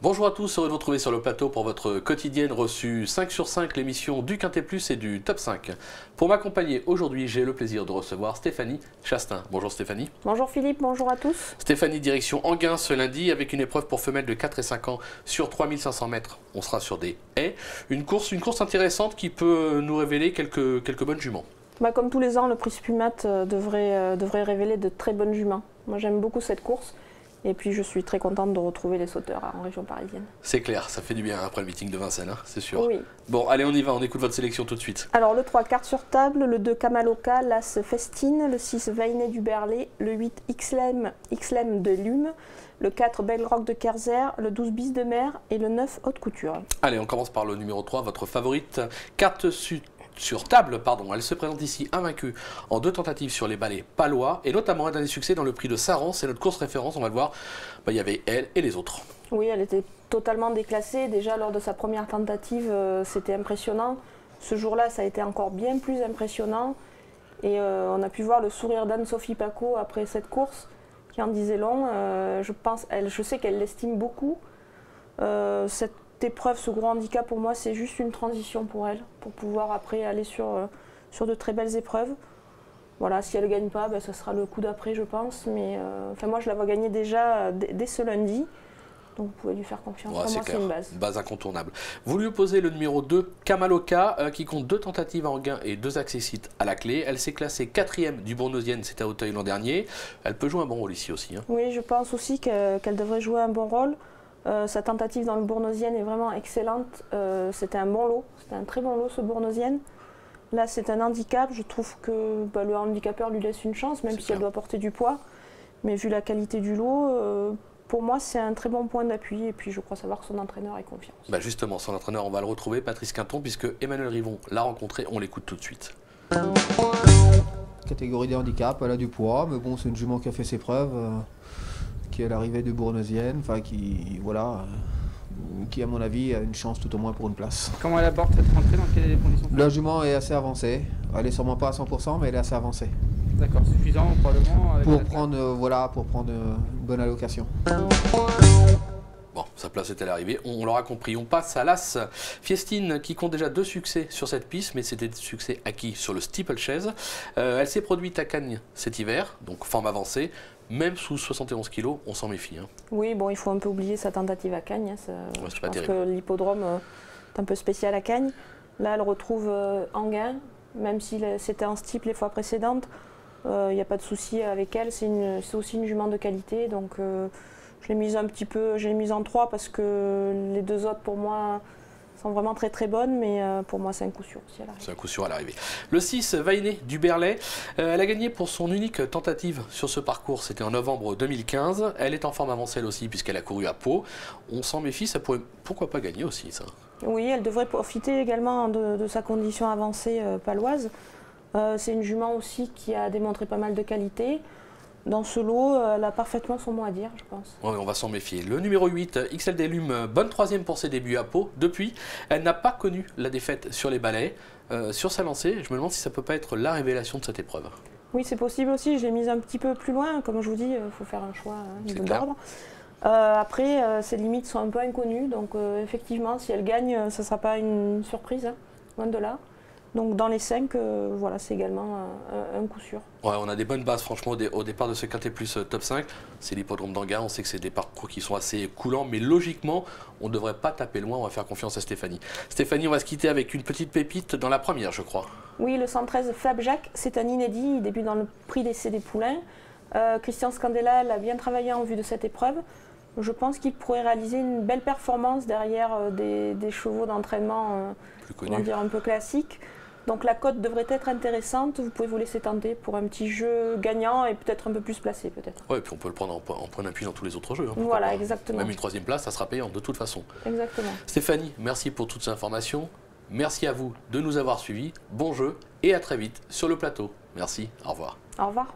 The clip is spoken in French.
Bonjour à tous, heureux de vous retrouver sur le plateau pour votre quotidienne reçue 5 sur 5, l'émission du Quintet Plus et du Top 5. Pour m'accompagner aujourd'hui, j'ai le plaisir de recevoir Stéphanie Chastain. Bonjour Stéphanie. Bonjour Philippe, bonjour à tous. Stéphanie, direction Enghien ce lundi avec une épreuve pour femelles de 4 et 5 ans sur 3500 mètres. On sera sur des haies. Une course intéressante qui peut nous révéler quelques bonnes juments. Comme tous les ans, le prix Spumat devrait révéler de très bonnes juments. Moi j'aime beaucoup cette course. Et puis je suis très contente de retrouver les sauteurs en région parisienne. C'est clair, ça fait du bien après le meeting de Vincennes, hein, c'est sûr. Oui. Bon, allez, on y va, on écoute votre sélection tout de suite. Alors le 3, carte sur table, le 2, Kamaloka, l'As, Festine, le 6, Vainet du Berlay, le 8, Xlem de Lume, le 4, Belle Rock de Kerzer, le 12, Bis de Mer et le 9, Haute Couture. Allez, on commence par le numéro 3, votre favorite, carte sur table, pardon. Elle se présente ici invaincue en 2 tentatives sur les balais palois et notamment un dernier succès dans le prix de Saran. C'est notre course référence, on va le voir. Il y avait elle et les autres. Oui, elle était totalement déclassée. Déjà lors de sa première tentative, c'était impressionnant. Ce jour-là, ça a été encore bien plus impressionnant. Et on a pu voir le sourire d'Anne-Sophie Paco après cette course qui en disait long. Je sais qu'elle l'estime beaucoup. Cette épreuve, ce gros handicap, pour moi, c'est juste une transition pour elle, pour pouvoir après aller sur de très belles épreuves. Voilà, si elle ne gagne pas, ça sera le coup d'après, je pense. Mais moi, je la vois gagner déjà dès ce lundi. Donc, vous pouvez lui faire confiance. Ouais, pour moi, c'est une base. Base incontournable. Vous lui opposez le numéro 2, Kamaloka, qui compte 2 tentatives à Enghien et 2 accessites à la clé. Elle s'est classée 4e du Bournosienne, c'était à Auteuil l'an dernier. Elle peut jouer un bon rôle ici aussi. Hein. Oui, je pense aussi qu'elle devrait jouer un bon rôle. Sa tentative dans le Bournosienne est vraiment excellente. C'était un bon lot, c'était un très bon lot ce Bournosienne. Là, c'est un handicap. Je trouve que le handicapeur lui laisse une chance, même si elle doit porter du poids. Mais vu la qualité du lot, pour moi, c'est un très bon point d'appui. Et puis, je crois savoir que son entraîneur ait confiance. Justement, son entraîneur, on va le retrouver, Patrice Quinton, puisque Emmanuel Rivon l'a rencontré. On l'écoute tout de suite. Catégorie des handicaps, elle a du poids, mais bon, c'est une jument qui a fait ses preuves. Qui est à l'arrivée de Bournosienne, qui à mon avis a une chance tout au moins pour une place. Comment elle aborde cette rentrée, dans quelles conditions? La jument est assez avancée, elle est sûrement pas à 100% mais elle est assez avancée. D'accord, suffisant probablement avec pour prendre une bonne allocation. Bon, sa place est à l'arrivée, on l'aura compris. On passe à l'As Festine qui compte déjà 2 succès sur cette piste, mais c'était des succès acquis sur le steeplechase. Elle s'est produite à Cagnes cet hiver, donc forme avancée. Même sous 71 kg, on s'en méfie. Hein. Oui, bon, il faut un peu oublier sa tentative à Cagnes. Je pense que l'hippodrome est un peu spécial à Cagnes. Là, elle retrouve Enghien, même si c'était en steeple les fois précédentes. Il n'y a pas de souci avec elle. C'est aussi une jument de qualité. Donc, je l'ai mise un petit peu, je l'ai mise en 3 parce que les 2 autres, pour moi, sont vraiment très très bonnes, mais pour moi c'est un coup sûr aussi à l'arrivée. C'est un coup sûr à l'arrivée. Le 6, Vainet du Berlay, elle a gagné pour son unique tentative sur ce parcours, c'était en novembre 2015. Elle est en forme avancée elle aussi puisqu'elle a couru à Pau. On s'en méfie, ça pourrait pourquoi pas gagner aussi ça. Oui, elle devrait profiter également de sa condition avancée paloise. C'est une jument aussi qui a démontré pas mal de qualité. Dans ce lot, elle a parfaitement son mot à dire, je pense. Oui, on va s'en méfier. Le numéro 8, XL des Lumes, bonne 3e pour ses débuts à Pau. Depuis, elle n'a pas connu la défaite sur les balais. Sur sa lancée, je me demande si ça ne peut pas être la révélation de cette épreuve. Oui, c'est possible aussi. Je l'ai mise un petit peu plus loin. Comme je vous dis, il faut faire un choix d'ordre. Après, ses limites sont un peu inconnues. Donc, effectivement, si elle gagne, ça ne sera pas une surprise, hein, loin de là. Donc dans les 5, voilà, c'est également un coup sûr. Ouais, on a des bonnes bases franchement au départ de ce Quintet Plus top 5. C'est l'hippodrome d'Enghien, on sait que c'est des parcours qui sont assez coulants, mais logiquement, on ne devrait pas taper loin, on va faire confiance à Stéphanie. Stéphanie, on va se quitter avec une petite pépite dans la première, je crois. Oui, le 113 Flapjack, c'est un inédit, il débute dans le prix d'essai des poulains. Christian Scandella l'a bien travaillé en vue de cette épreuve. Je pense qu'il pourrait réaliser une belle performance derrière des chevaux d'entraînement un peu classiques. Donc la cote devrait être intéressante, vous pouvez vous laisser tenter pour un petit jeu gagnant et peut-être un peu plus placé peut-être. Oui, et puis on peut le prendre en point d'appui dans tous les autres jeux. Hein, voilà, exactement. Même une 3e place, ça sera payant de toute façon. Exactement. Stéphanie, merci pour toutes ces informations. Merci à vous de nous avoir suivis. Bon jeu et à très vite sur le plateau. Merci, au revoir. Au revoir.